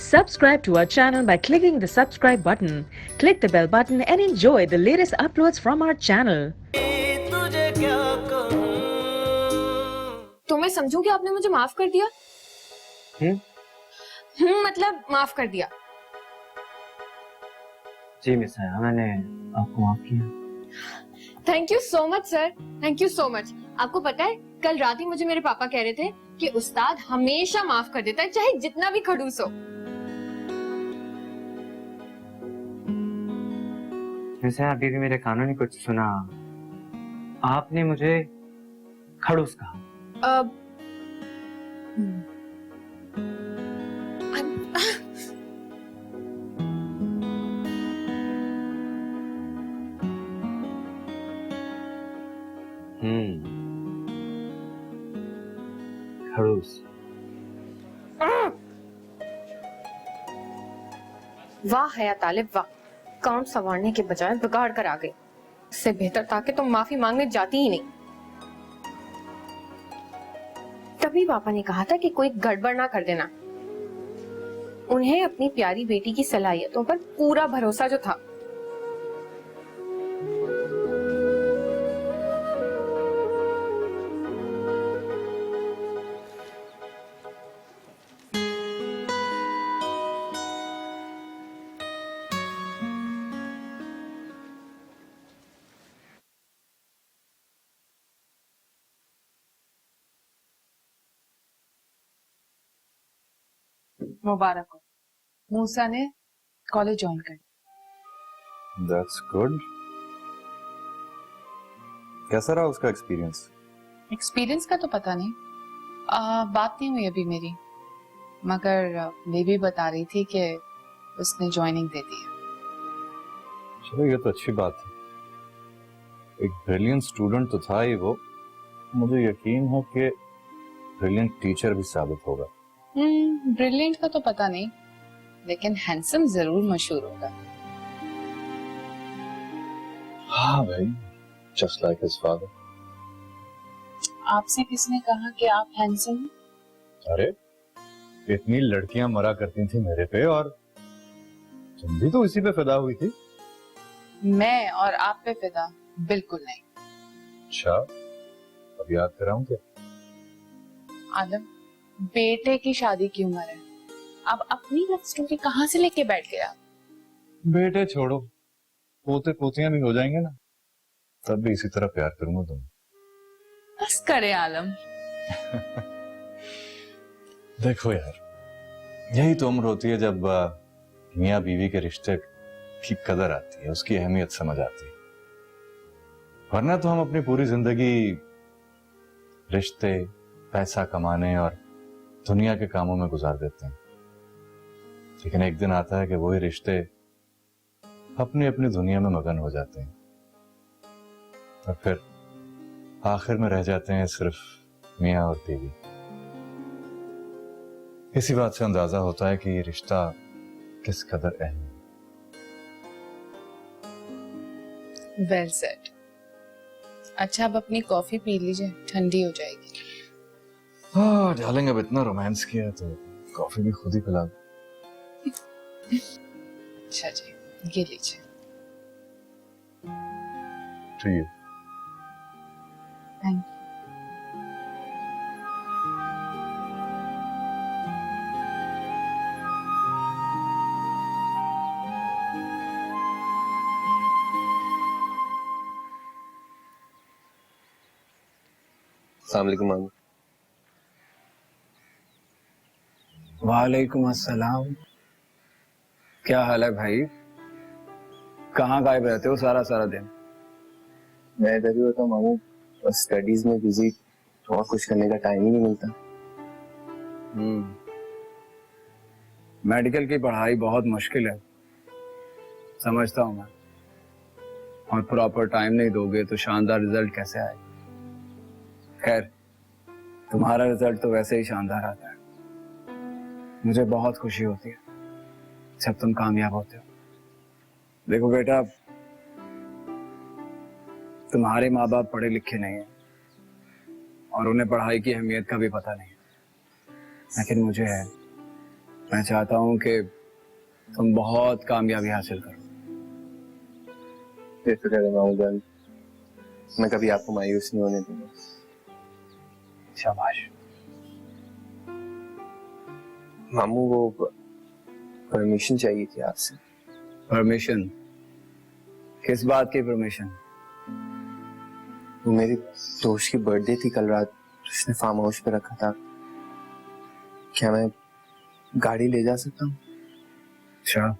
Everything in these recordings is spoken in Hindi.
Subscribe to our channel by clicking the subscribe button. Click the bell button and enjoy the latest uploads from our channel. तो मैं समझूं कि आपने मुझे माफ कर दिया? मतलब माफ कर दिया। जी मिस है, मैंने आपको माफ किया। Thank you so much sir, thank you so much. आपको पता है कल रात ही मुझे मेरे पापा कह रहे थे कि उस्ताद हमेशा माफ कर देता है, चाहे जितना भी खड़ूस हो। वैसे अभी भी मेरे कानों ने कुछ सुना, आपने मुझे खड़ूस कहा। खड़ूस। वाह है तालिब वाह, काम संवारने के बजाय बिगाड़ कर आ गई। इससे बेहतर था कि तुम माफी मांगने जाती ही नहीं। तभी पापा ने कहा था कि कोई गड़बड़ ना कर देना। उन्हें अपनी प्यारी बेटी की सलाहियतों पर पूरा भरोसा जो था। मुबारक हो, मूसा ने कॉलेज ज्वाइन कर। That's good. कैसा रहा उसका एक्सपीरियंस? एक्सपीरियंस का तो पता नहीं, बात नहीं हुई अभी मेरी, मगर बेबी बता रही थी कि उसने ज्वाइनिंग दे दी है। चलो ये तो अच्छी बात है। एक ब्रिलियंट स्टूडेंट तो था ही वो, मुझे यकीन है कि ब्रिलियंट टीचर भी साबित होगा। ब्रिलियंट का तो पता नहीं, लेकिन हैंडसम जरूर मशहूर होगा। हाँ भाई, just like his father. आपसे किसने कहा कि आप हैंडसम हैं? अरे इतनी लड़कियां मरा करती थी मेरे पे, और तुम भी तो इसी पे फिदा हुई थी। मैं और आप पे फिदा बिल्कुल नहीं। अच्छा, अब याद कराऊं क्या? आदम, बेटे की शादी की उम्र है, अब अपनी लव स्टोरी कहाँ से लेके बैठ गया? बेटे छोड़ो, पोते पोतियां भी हो जाएंगे ना, तब भी इसी तरह प्यार करूंगा तुम। बस करे आलम। देखो यार, यही तो उम्र होती है जब मियाँ बीवी के रिश्ते की कदर आती है, उसकी अहमियत समझ आती है। वरना तो हम अपनी पूरी जिंदगी रिश्ते, पैसा कमाने और दुनिया के कामों में गुजार देते हैं। लेकिन एक दिन आता है कि वही रिश्ते अपनी अपनी दुनिया में मगन हो जाते हैं, और फिर आखिर में रह जाते हैं सिर्फ मियाँ और बीवी। इसी बात से अंदाजा होता है कि ये रिश्ता किस कदर अहम है। Well said. अच्छा, अब अपनी कॉफी पी लीजिए, ठंडी हो जाएगी। हाँ डार्लिंग, अब इतना रोमांस किया तो कॉफी भी खुद ही पिला दो। अच्छा जी, ये लीजिए। To you. थैंक अस्सलाम वालेकुम मामू। वालेकुम अस्सलाम। क्या हाल है भाई? कहाँ गायब रहते हो सारा सारा दिन? मैं इधर ही होता हूँ मामू, बस स्टडीज में बिजी, और कुछ करने का टाइम ही नहीं मिलता। मेडिकल की पढ़ाई बहुत मुश्किल है, समझता हूँ मैं, और प्रॉपर टाइम नहीं दोगे तो शानदार रिजल्ट कैसे आएगा? खैर, तुम्हारा रिजल्ट तो वैसे ही शानदार आता है। मुझे बहुत खुशी होती है जब तुम कामयाब होते हो। देखो बेटा, तुम्हारे माँ बाप पढ़े लिखे नहीं हैं और उन्हें पढ़ाई की अहमियत का भी पता नहीं, लेकिन मुझे है। मैं चाहता हूँ कि तुम बहुत कामयाबी हासिल करो। बेफिक्र रहे मामू जान, मैं कभी आपको मायूस नहीं होने दूंगा। शाबाश। मामू वो परमिशन चाहिए थी आपसे। परमिशन? किस बात की परमिशन? वो मेरी दोस्त की बर्थडे थी कल रात, उसने फार्म हाउस पे रखा था। क्या मैं गाड़ी ले जा सकता हूँ? अच्छा,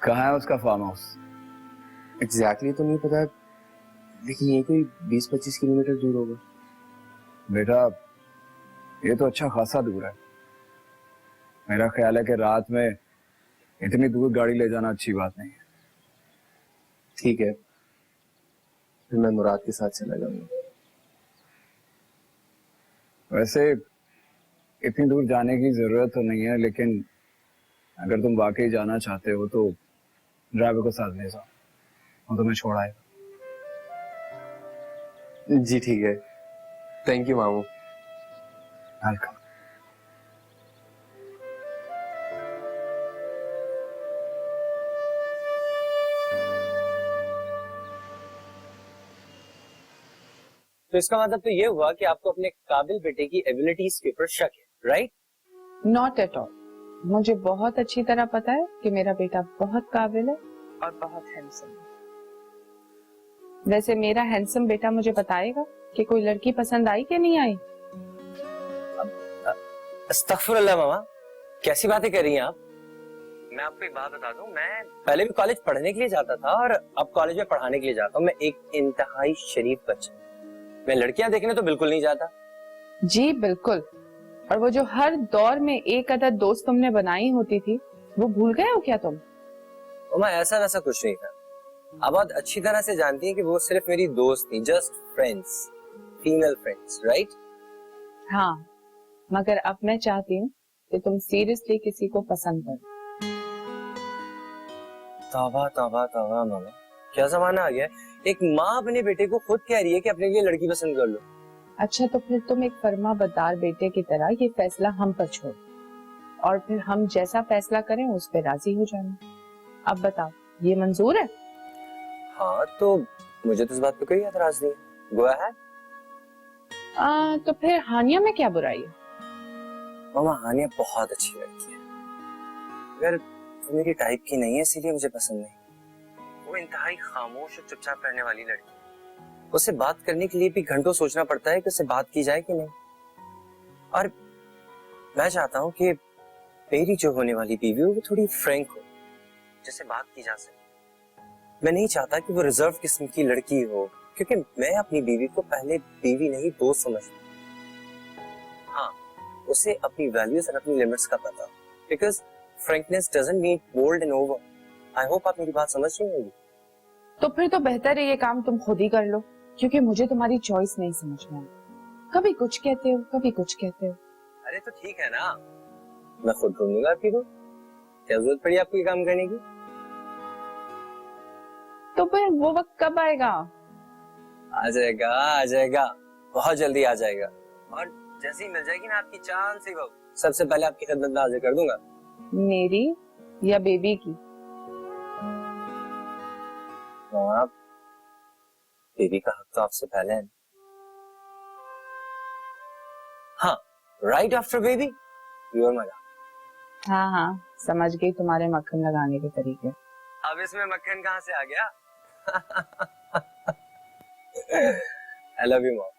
कहाँ है उसका फार्म हाउस? एग्जैक्टली तो नहीं पता, लेकिन ये कोई 20-25 किलोमीटर दूर होगा। बेटा, ये तो अच्छा खासा दूर है। मेरा ख्याल है कि रात में इतनी दूर गाड़ी ले जाना अच्छी बात नहीं है। ठीक है, फिर मैं मुराद के साथ चला जाऊंगा। वैसे इतनी दूर जाने की जरूरत तो नहीं है, लेकिन अगर तुम वाकई जाना चाहते हो तो ड्राइवर को साथ ले जाओ, वो तुम्हें छोड़ आएगा। जी ठीक है, थैंक यू मामू। वेलकम। तो इसका मतलब तो ये हुआ कि आपको अपने काबिल बेटे की एबिलिटीज के ऊपर शक है, राइट? Not at all. मुझे बहुत अच्छी तरह पता है कि मेरा बेटा बहुत काबिल है और बहुत हैंडसम है। वैसे मेरा हैंडसम बेटा मुझे बताएगा कि कोई लड़की पसंद आई कि नहीं आई। अस्तगफुरुल्लाह मामा, कैसी बातें कर रही हैं आप? मैं आपको एक बात बता दूं, मैं पहले भी कॉलेज पढ़ने के लिए जाता था और अब कॉलेज में पढ़ाने के लिए जाता हूँ। मैं एक इंतहाई शरीफ बच्चा, मैं लड़कियां देखने तो बिल्कुल नहीं जाता। जी बिल्कुल। और वो जो हर दौर में एक अदद दोस्त तुमने बनाई होती थी, वो भूल गए हो क्या तुम? मामा ऐसा वैसा कुछ नहीं था। आप बहुत अच्छी तरह से जानती हैं कि वो सिर्फ मेरी दोस्त थी, just friends, female friends, right? हाँ, मगर अब मैं चाहती हूँ कि तुम सीरियसली किसी को पसंद करो। तौबा तौबा तौबा मामा, क्या जमाना आ गया है। एक माँ अपने बेटे को खुद कह रही है कि अपने लिए लड़की पसंद कर लो। अच्छा, तो फिर तुम एक फर्माबरदार बेटे की तरह ये फैसला हम पर छोड़ो और फिर हम जैसा फैसला करें उस पे राजी हो जाना। अब बताओ, ये मंजूर है? हाँ, तो मुझे तो इस बात पे कोई एतराज नहीं है। Go ahead. तो फिर हानिया में क्या बुराई है? मामा, हानिया बहुत अच्छी लड़की है, अगर वो मेरी टाइप की नहीं है इसीलिए मुझे पसंद नहीं। वो इंतहाई खामोश और चुपचाप रहने वाली लड़की, उससे बात करने के लिए भी घंटों सोचना पड़ता है कि उससे बात की जाए कि नहीं। और मैं चाहता हूँ कि मेरी जो होने वाली बीवी हो वो थोड़ी फ्रैंक हो, जिससे बात की जा सके। मैं नहीं चाहता कि वो रिजर्व किस्म की लड़की हो, क्योंकि मैं अपनी बीवी को पहले बीवी नहीं दोस्त समझता हूँ। हाँ, उसे अपनी वैल्यूज और अपनी लिमिट्स का पता हो, because frankness doesn't mean bold and over. I hope आप मेरी बात समझ रही होंगी। तो फिर तो बेहतर है ये काम तुम खुद ही कर लो, क्योंकि मुझे तुम्हारी चॉइस नहीं समझ में आती। कभी कुछ कहते हो, कभी कुछ कहते हो। अरे तो ठीक है ना, मैं खुद ढूंढूंगा आपकी को। क्या जरूरत पड़ी आपको ये काम करने की? तो फिर वो वक्त कब आएगा? आ जाएगा, आ जाएगा, बहुत जल्दी आ जाएगा। और जैसे ही मिल जाएगी ना आपकी चांद सी बहू, सबसे पहले आपकी खिदमत में हाजिर कर दूंगा। मेरी या बेबी की? तो आप बेबी का हक तो आपसे पहले है। हाँ, right after baby you are my love. हाँ हाँ, समझ गई तुम्हारे मक्खन लगाने के तरीके। अब इसमें मक्खन कहाँ से आ गया? I love you, mom.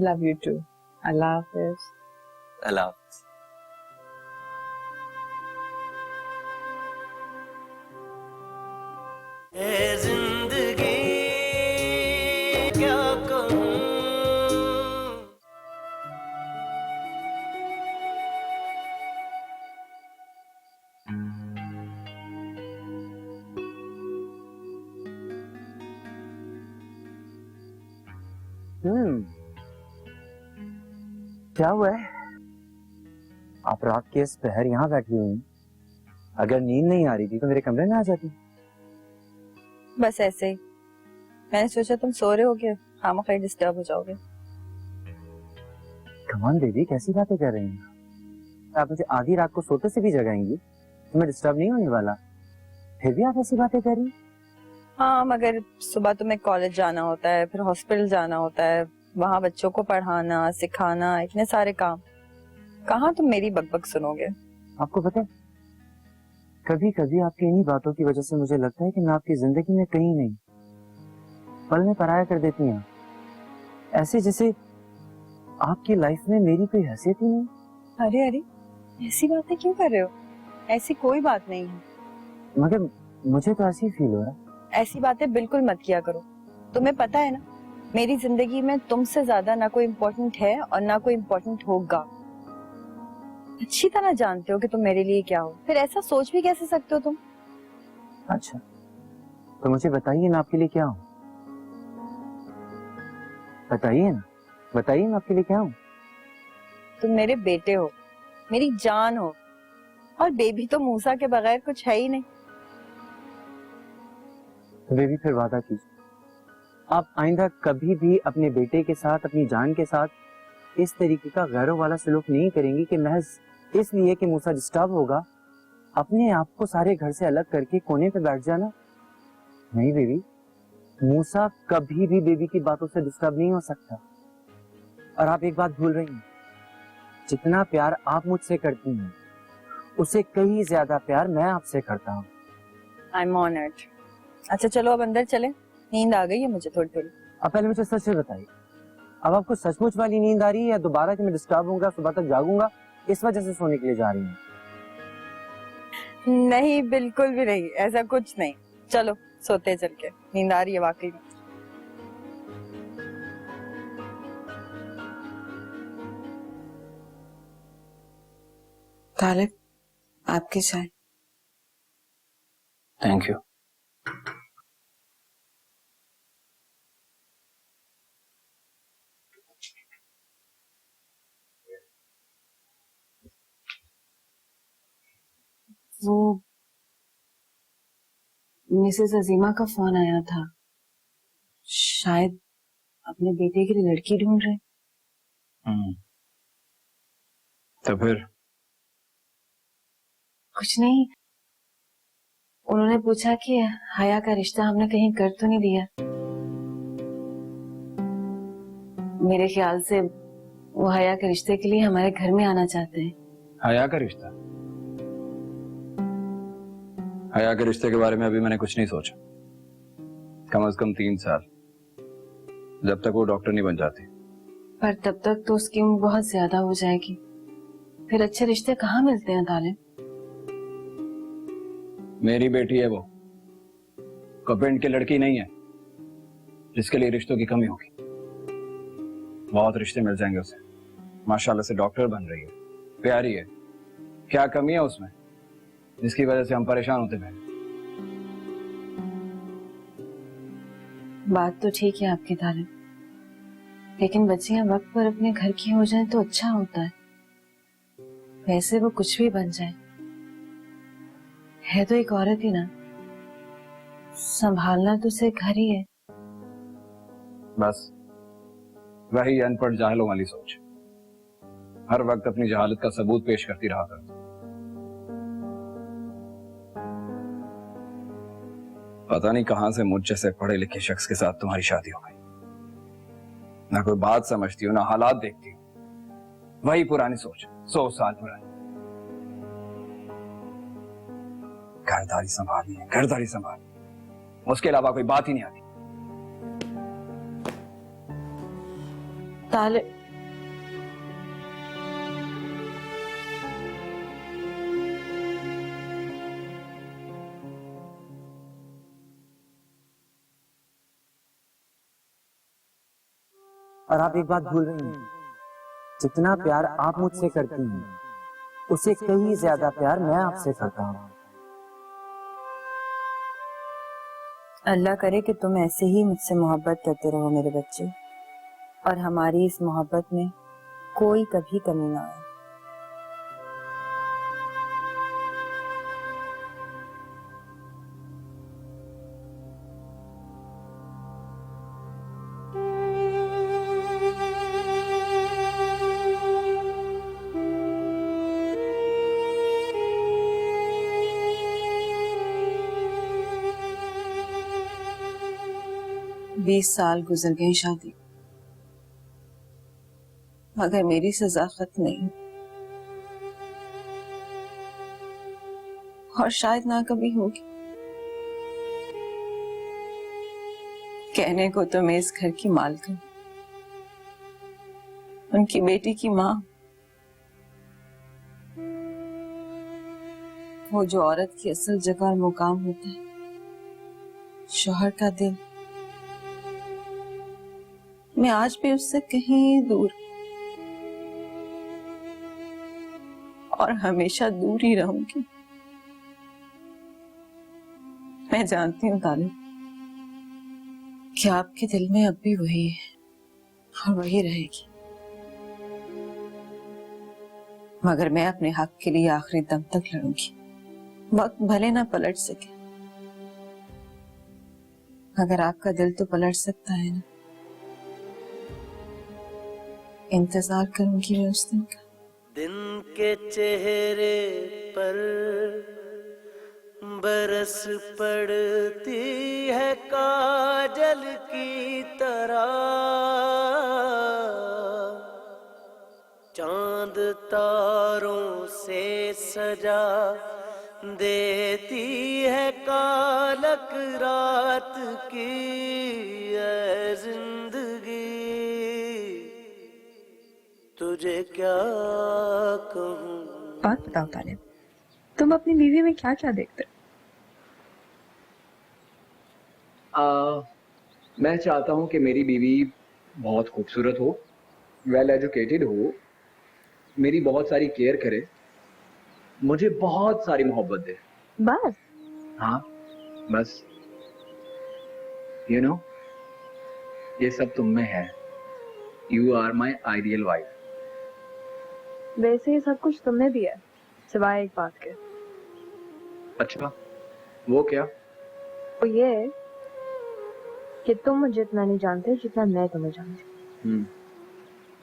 Love you too. अल्लाह हाफिज। अल्लाह हाफिज। जिंदगी क्या कहूँ। क्या हुआ है? आप रात के इस पहर यहाँ बैठी हुई हैं। अगर नींद नहीं आ रही थी तो मेरे कमरे में आ जाती। बस ऐसे ही मैंने सोचा तुम सो रहे होगे, खामखा डिस्टर्ब हो जाओगे। कम ऑन बेबी, कैसी बातें कर रही हैं? आप मुझे आधी रात को सोते से भी जगाएंगी तो मैं डिस्टर्ब नहीं होने वाला, फिर भी आप ऐसी बातें कर रही। हाँ, मगर सुबह तुम्हें कॉलेज जाना होता है, फिर हॉस्पिटल जाना होता है, वहाँ बच्चों को पढ़ाना सिखाना, इतने सारे काम, कहाँ तुम मेरी बकबक सुनोगे। आपको पता है कभी कभी आपकी इन्हीं बातों की वजह से मुझे लगता है कि मैं आपकी जिंदगी में कहीं नहीं, पल में पराया कर देती हैं, ऐसे जैसे आपकी लाइफ में मेरी कोई हैसियत ही नहीं। अरे अरे, ऐसी बातें क्यों कर रहे हो? ऐसी कोई बात नहीं है। मगर मुझे तो ऐसे ही फील हो रहा है। ऐसी बातें बिल्कुल मत किया करो। तुम्हें पता है ना, मेरी जिंदगी में तुमसे ज्यादा ना कोई इम्पोर्टेंट है और ना कोई इम्पोर्टेंट होगा। अच्छी तरह जानते हो कि तुम मेरे लिए क्या हो, फिर ऐसा सोच भी कैसे सकते हो तुम? अच्छा तो मुझे बताइए मैं आपके लिए क्या हूँ, बताइए ना, बताइए मैं आपके लिए क्या हूँ। तुम मेरे बेटे हो, मेरी जान हो, और बेबी तो मूसा के बगैर कुछ है ही नहीं। तो बेबी फिर वादा कीजिए आप आइंदा कभी भी अपने बेटे के साथ, अपनी जान के साथ इस तरीके का गैरों वाला सलूक नहीं करेंगी कि महज इसलिए कि मूसा डिस्टर्ब होगा अपने आप को सारे घर से अलग करके कोने पे बैठ जाना। नहीं बेबी, मूसा कभी भी बेबी की बातों से डिस्टर्ब नहीं हो सकता। और आप एक बात भूल रही हैं, जितना प्यार आप मुझसे करती हैं उससे कहीं ज्यादा प्यार मैं आपसे करता हूँ। I am honoured. अच्छा चलो अब अंदर चले, नींद आ गई है मुझे थोड़ी थोड़ी। अब पहले मुझे सच से बताइए, अब आपको सचमुच वाली नींद आ रही है या दोबारा कि मैं डिस्टर्ब होऊंगा, सुबह तक जागूंगा, इस वजह से सोने के लिए जा रही हैं? नहीं, बिल्कुल भी नहीं, ऐसा कुछ नहीं। चलो सोते चल के, नींद आ रही है वाकई में। तालिब, आपकी चाय। Thank you. वो मिसेस अजीमा का फोन आया था, शायद अपने बेटे के लिए लड़की ढूंढ रहे। तो फिर कुछ नहीं, उन्होंने पूछा कि हया का रिश्ता हमने कहीं कर तो नहीं दिया। मेरे ख्याल से वो हया के रिश्ते के लिए हमारे घर में आना चाहते हैं। हया का रिश्ता? हया के रिश्ते के बारे में अभी मैंने कुछ नहीं सोचा, कम से कम 3 साल, जब तक वो डॉक्टर नहीं बन जाती। पर तब तक तो उसकी उम्र बहुत ज्यादा हो जाएगी, फिर अच्छे रिश्ते कहाँ मिलते हैं तालिब। मेरी बेटी है वो, कपिंड की लड़की नहीं है जिसके लिए रिश्तों की कमी होगी। बहुत रिश्ते मिल जाएंगे उसे, माशाल्लाह से डॉक्टर बन रही है, प्यारी है, क्या कमी है उसमें जिसकी वजह से हम परेशान होते हैं? बात तो ठीक है आपकी तालिब, लेकिन बच्चियां वक्त पर अपने घर की हो जाए तो अच्छा होता है। वैसे वो कुछ भी बन जाए, है तो एक औरत ही ना, संभालना तो उसे घर ही है। बस वही अनपढ़ जाहिलों वाली सोच, हर वक्त अपनी जहालत का सबूत पेश करती रहा कर। पता नहीं कहां से मुझ जैसे पढ़े लिखे शख्स के साथ तुम्हारी शादी हो गई। ना कोई बात समझती हो, ना हालात देखती हो, वही पुरानी सोच, 100 साल पुरानी। घरदारी संभालनी है, घरदारी संभालनी, उसके अलावा कोई बात ही नहीं आती। तालिब, और आप एक बात भूल रही हैं, जितना प्यार आप मुझसे करती हैं उससे कहीं ज्यादा प्यार मैं आपसे करता हूँ। अल्लाह करे कि तुम ऐसे ही मुझसे मोहब्बत करते रहो मेरे बच्चे, और हमारी इस मोहब्बत में कोई कभी कमी ना आए। 20 साल गुजर गए शादी, मगर मेरी सजा खत्म नहीं और शायद ना कभी होगी। कहने को तो मैं इस घर की मालकिन, उनकी बेटी की माँ, वो जो औरत की असल जगह और मुकाम होता है, शौहर का दिल, मैं आज भी उससे कहीं दूर और हमेशा दूर ही रहूंगी। मैं जानती हूँ तालिब कि आपके दिल में अब भी वही है और वही रहेगी, मगर मैं अपने हक के लिए आखिरी दम तक लड़ूंगी। वक्त भले ना पलट सके, मगर आपका दिल तो पलट सकता है ना। इंतजार करूंगी मैं उस दिन का। दिन के चेहरे पर बरस पड़ती है काजल की तरह, चांद तारों से सजा देती है कालक रात की ऐ जिंदगी, तुझे क्या कहूँ। बात बताओ तालिब, तुम अपनी बीवी में क्या क्या देखते हो? मैं चाहता हूँ कि मेरी बीवी बहुत खूबसूरत हो, वेल एजुकेटेड हो, मेरी बहुत सारी केयर करे, मुझे बहुत सारी मोहब्बत दे। बस? हाँ बस। यू नो, ये सब तुम में है। You are my ideal wife. वैसे ही सब कुछ तुमने दिया है, सिवाय एक बात के। अच्छा, वो क्या? वो ये है कि तुम मुझे इतना नहीं जानते जितना मैं तुम्हें जानती।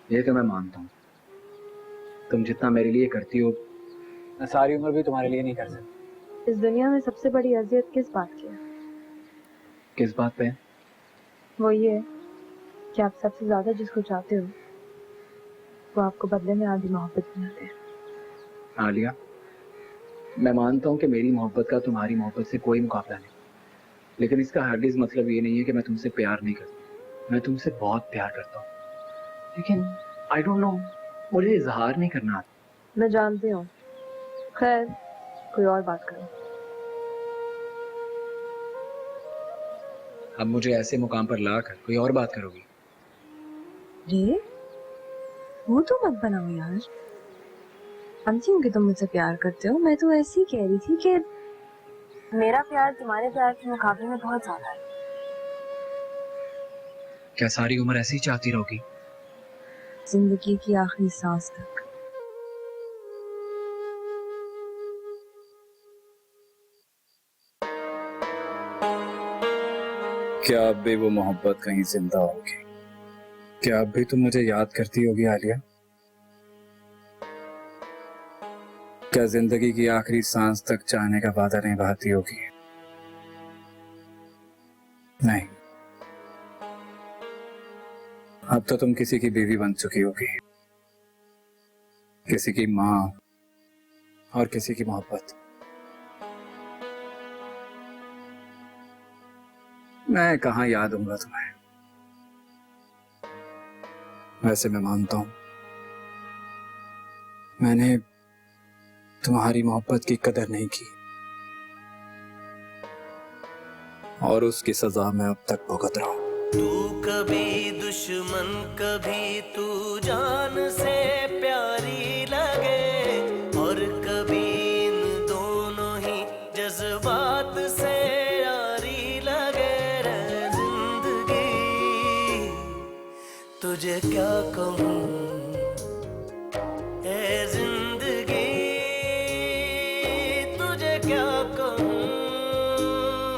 ये तो मैं मानता हूँ। तुम जितना मेरे लिए करती हो, मैं सारी उम्र भी तुम्हारे लिए नहीं कर सकती। इस दुनिया में सबसे बड़ी अजियत किस बात की है? किस बात पे? वो ये कि आप सबसे ज्यादा जिसको चाहते हो वो आपको बदले में आधी मोहब्बत बनाते हैं। आलिया, मैं मानता हूँ कि मेरी मोहब्बत का तुम्हारी मोहब्बत से कोई मुकाबला नहीं, लेकिन इसका हरगिज़ मतलब ये नहीं है कि मैं तुमसे प्यार नहीं करता। मैं तुमसे बहुत प्यार करता हूँ, लेकिन आई डोंट नो, मुझे इजहार नहीं करना आता। मैं जानती हूँ। खैर, कोई और बात करो। अब मुझे ऐसे मुकाम पर लाकर कोई और बात करोगी? रे, वो तो मत बनाओ यार। समझी हूँ कि तुम मुझसे प्यार करते हो, मैं तो ऐसे ही कह रही थी कि मेरा प्यार तुम्हारे प्यार के मुकाबले में बहुत ज्यादा है। क्या सारी उम्र ऐसे ही चाहती रहोगी? जिंदगी की आखिरी सांस तक। क्या अब भी वो मोहब्बत कहीं जिंदा होगी? क्या अब भी तुम मुझे याद करती होगी आलिया? क्या जिंदगी की आखिरी सांस तक जाने का वादा निभाती होगी? नहीं, अब तो तुम किसी की बीवी बन चुकी होगी, किसी की माँ और किसी की मोहब्बत। मैं कहाँ याद दूंगा तुम्हें। वैसे मैं मानता हूं मैंने तुम्हारी मोहब्बत की कदर नहीं की और उसकी सजा मैं अब तक भुगत रहा हूं। तू कभी दुश्मन कभी तू जान से प्यारी लगे, और कभी इन दोनों ही जज्बात से यारी लगे रे जिंदगी, तुझे क्या कहूँ।